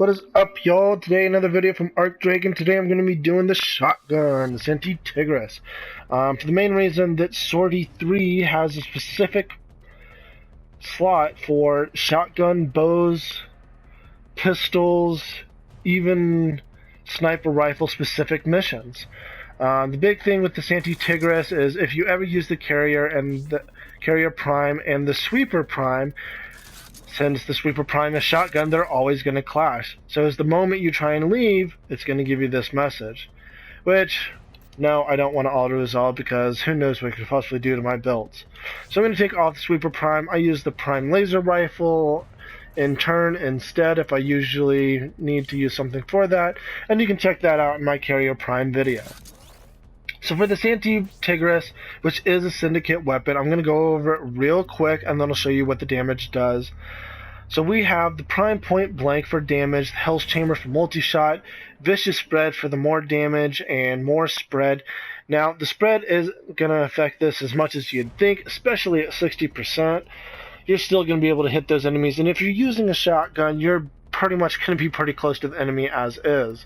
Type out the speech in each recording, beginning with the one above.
What is up, y'all? Today another video from Arc Dragon. Today I'm going to be doing the shotgun, the Sancti Tigris. For the main reason that Sortie 3 has a specific slot for shotgun, bows, pistols, even sniper rifle specific missions. The big thing with the Sancti Tigris is if you ever use the carrier and the carrier prime and the sweeper prime, since the sweeper prime is shotgun, they're always going to clash. So as the moment you try and leave, it's going to give you this message. Which, no, I don't want to auto-resolve because who knows what it could possibly do to my builds. So I'm going to take off the sweeper prime. I use the prime laser rifle in turn instead if I usually need to use something for that. And you can check that out in my carrier prime video. So for the Sancti Tigris, which is a syndicate weapon, I'm going to go over it real quick and then I'll show you what the damage does. So we have the prime point blank for damage, the Hell's Chamber for multi-shot, vicious spread for the more damage and more spread. Now the spread is going to affect this as much as you'd think, especially at 60%. You're still going to be able to hit those enemies, and if you're using a shotgun, you're pretty much going to be pretty close to the enemy as is.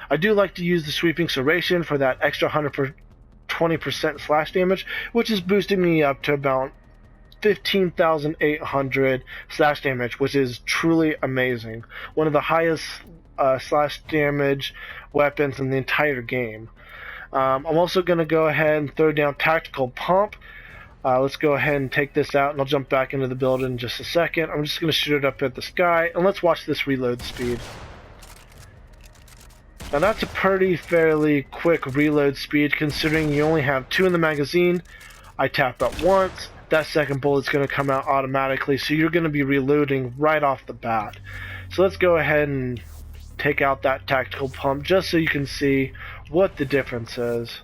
I do like to use the sweeping serration for that extra 120% slash damage, which is boosting me up to about 15,800 slash damage, which is truly amazing. One of the highest slash damage weapons in the entire game. I'm also going to go ahead and throw down tactical pump. Let's go ahead and take this out, and I'll jump back into the build in just a second. I'm just going to shoot it up at the sky, and let's watch this reload speed. Now that's a fairly quick reload speed considering you only have 2 in the magazine. I tap up once, that second bullet's going to come out automatically, so you're going to be reloading right off the bat. So let's go ahead and take out that tactical pump just so you can see what the difference is.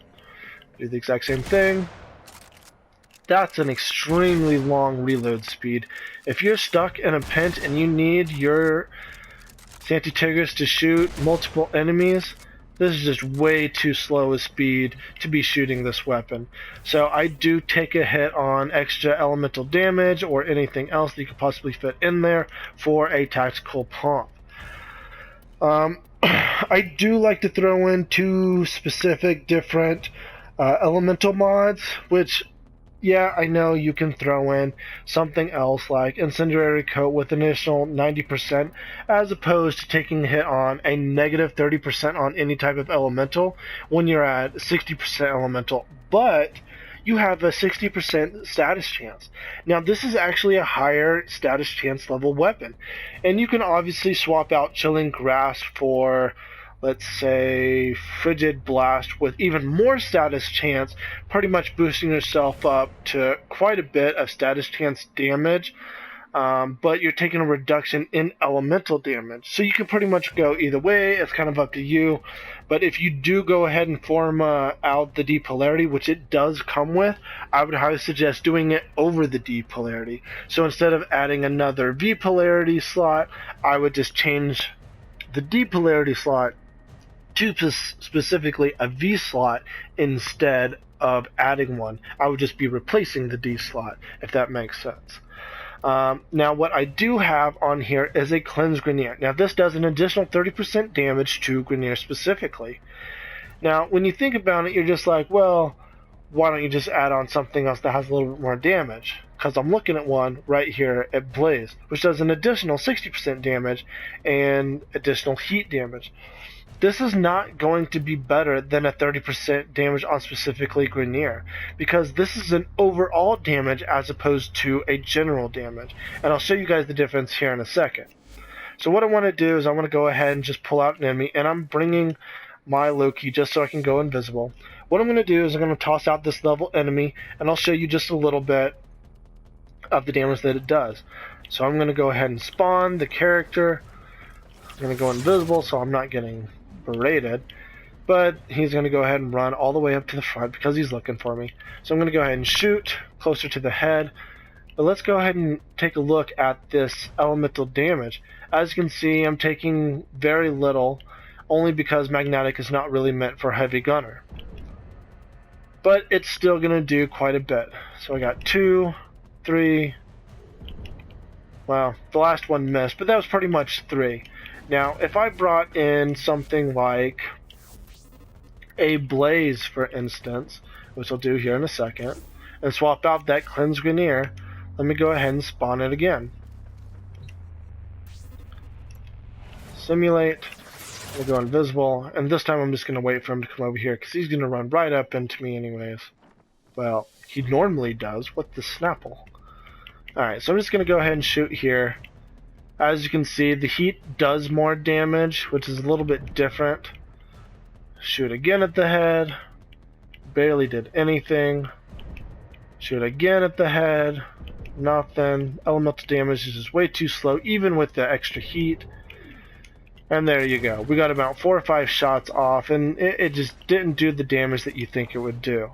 Do the exact same thing. That's an extremely long reload speed. If you're stuck in a pinch and you need your Sancti Tigris to shoot multiple enemies, this is just way too slow a speed to be shooting this weapon. So I do take a hit on extra elemental damage or anything else that you could possibly fit in there for a tactical pump. I do like to throw in 2 specific different elemental mods, which, yeah, I know you can throw in something else like Incendiary Coat with an additional 90% as opposed to taking a hit on a negative 30% on any type of elemental when you're at 60% elemental, but you have a 60% status chance. Now this is actually a higher status chance level weapon, and you can obviously swap out Chilling Grasp for, let's say, Frigid Blast with even more status chance, pretty much boosting yourself up to quite a bit of status chance damage, but you're taking a reduction in elemental damage. So you can pretty much go either way, it's kind of up to you. But if you do go ahead and form out the D polarity, which it does come with, I would highly suggest doing it over the D polarity. So instead of adding another V polarity slot, I would just change the D polarity slot to specifically a V slot instead of adding one. I would just be replacing the D slot, if that makes sense. Now what I do have on here is a Cleanse Grenier. Now this does an additional 30% damage to Grenier specifically. Now when you think about it, you're just like, well, why don't you just add on something else that has a little bit more damage? Because I'm looking at one right here at Blaze, which does an additional 60% damage and additional heat damage. This is not going to be better than a 30% damage on specifically Grenier, because this is an overall damage as opposed to a general damage. And I'll show you guys the difference here in a second. So what I want to do is I want to go ahead and just pull out an enemy, and I'm bringing my Loki just so I can go invisible. What I'm going to do is I'm going to toss out this level enemy, and I'll show you just a little bit of the damage that it does. So I'm going to go ahead and spawn the character. I'm going to go invisible so I'm not getting berated, but he's going to go ahead and run all the way up to the front because he's looking for me. So I'm going to go ahead and shoot closer to the head. But let's go ahead and take a look at this elemental damage. As you can see, I'm taking very little, only because magnetic is not really meant for heavy gunner. But it's still going to do quite a bit. So I got 2, 3, Well, the last one missed, but that was pretty much 3. Now, if I brought in something like a blaze, for instance, which I'll do here in a second, and swap out that cleanse Grineer, let me go ahead and spawn it again. Simulate. We'll go invisible, and this time I'm just going to wait for him to come over here, because he's going to run right up into me anyways. Well, he normally does. What the Snapple? Alright, so I'm just going to go ahead and shoot here. As you can see, the heat does more damage, which is a little bit different. Shoot again at the head. Barely did anything. Shoot again at the head. Nothing. Elemental damage is just way too slow, even with the extra heat. And there you go. We got about 4 or 5 shots off, and it just didn't do the damage that you think it would do.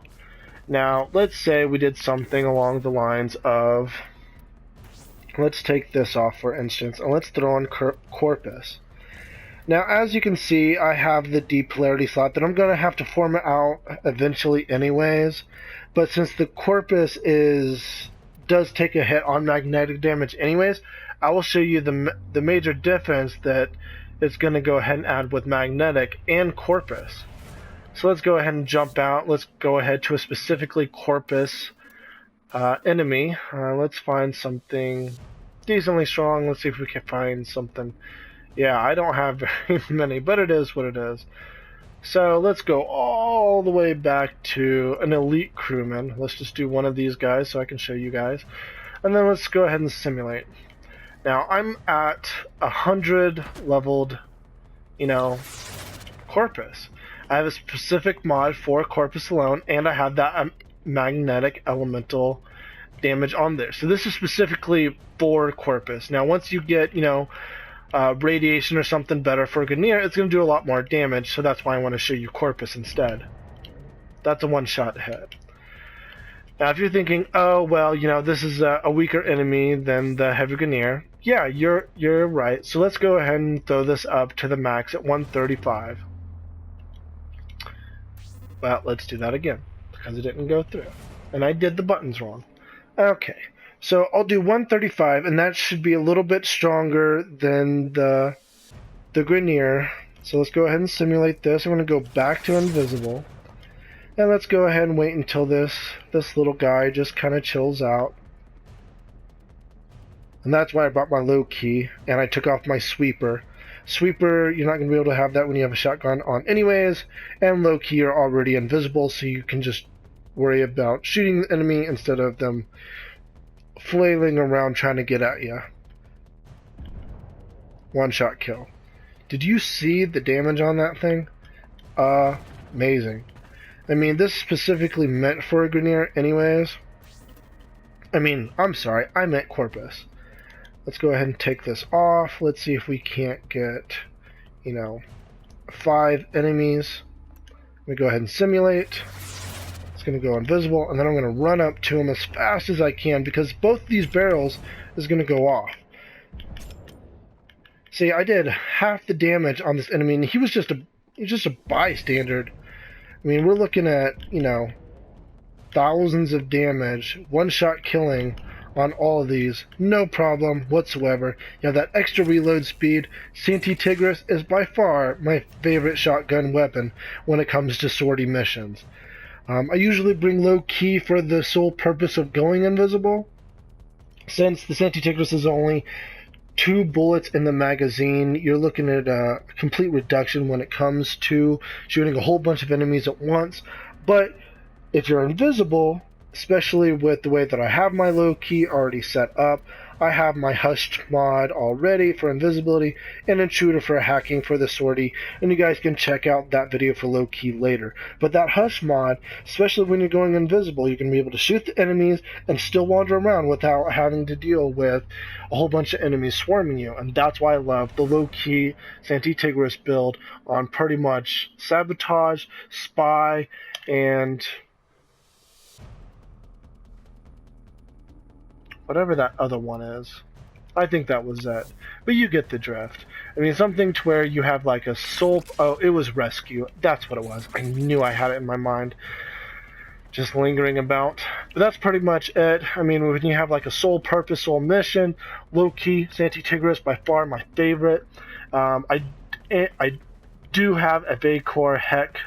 Now, let's say we did something along the lines of... Let's take this off, for instance, and let's throw in Corpus. Now, as you can see, I have the deep polarity slot that I'm going to have to format out eventually anyways. But since the Corpus does take a hit on magnetic damage anyways, I will show you the major difference that it's going to go ahead and add with magnetic and Corpus. So let's go ahead and jump out. Let's go ahead to a specifically Corpus enemy. Let's find something decently strong. Let's see if we can find something. Yeah, I don't have very many, but it is what it is. So let's go all the way back to an elite crewman. Let's just do one of these guys so I can show you guys. And then let's go ahead and simulate. Now I'm at 100 leveled, Corpus. I have a specific mod for Corpus alone, and I have that magnetic elemental damage on there. So this is specifically for Corpus. Now once you get, radiation or something better for Grineer, it's going to do a lot more damage, so that's why I want to show you Corpus instead. That's a one-shot hit. Now if you're thinking, oh well, this is a weaker enemy than the heavy Grineer, yeah, you're right. So let's go ahead and throw this up to the max at 135. Well, let's do that again, because it didn't go through. And I did the buttons wrong. Okay, so I'll do 135, and that should be a little bit stronger than the Grineer. So let's go ahead and simulate this. I'm going to go back to invisible. And let's go ahead and wait until this little guy just kind of chills out. And that's why I brought my low key, and I took off my sweeper. Sweeper, you're not going to be able to have that when you have a shotgun on anyways, and low key are already invisible, so you can just worry about shooting the enemy instead of them flailing around trying to get at you. One shot kill. Did you see the damage on that thing? Amazing. I mean, this is specifically meant for a Grineer anyways. I'm sorry, I meant Corpus. Let's go ahead and take this off. Let's see if we can't get, 5 enemies. Let me go ahead and simulate. It's going to go invisible, and then I'm going to run up to him as fast as I can, because both these barrels is going to go off. See, I did half the damage on this enemy, and he was just a bystander. We're looking at, thousands of damage, one-shot killing on all of these, no problem whatsoever. You have that extra reload speed. Sancti Tigris is by far my favorite shotgun weapon when it comes to sortie missions. I usually bring low key for the sole purpose of going invisible. Since the Sancti Tigris is only 2 bullets in the magazine, you're looking at a complete reduction when it comes to shooting a whole bunch of enemies at once. But if you're invisible, especially with the way that I have my low key already set up, I have my hushed mod already for invisibility and intruder for hacking for the sortie, and you guys can check out that video for low key later. But that hush mod, especially when you're going invisible, you can be able to shoot the enemies and still wander around without having to deal with a whole bunch of enemies swarming you, and that's why I love the low key Sancti Tigris build on pretty much sabotage, spy, and whatever that other one is. I think that was it. But you get the drift. Something to where you have like a soul... Oh, it was rescue. That's what it was. I knew I had it in my mind. just lingering about. But that's pretty much it. I mean, when you have like a sole purpose, sole mission, low-key, Sancti Tigris, by far my favorite. I do have a Vacor Heck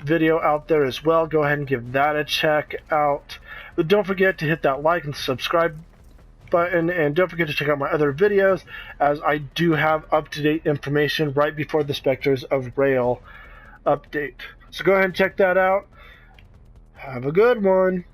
video out there as well. Go ahead and give that a check out. But don't forget to hit that like and subscribe button, and don't forget to check out my other videos, as I do have up-to-date information right before the Spectres of Rail update. So go ahead and check that out. Have a good one.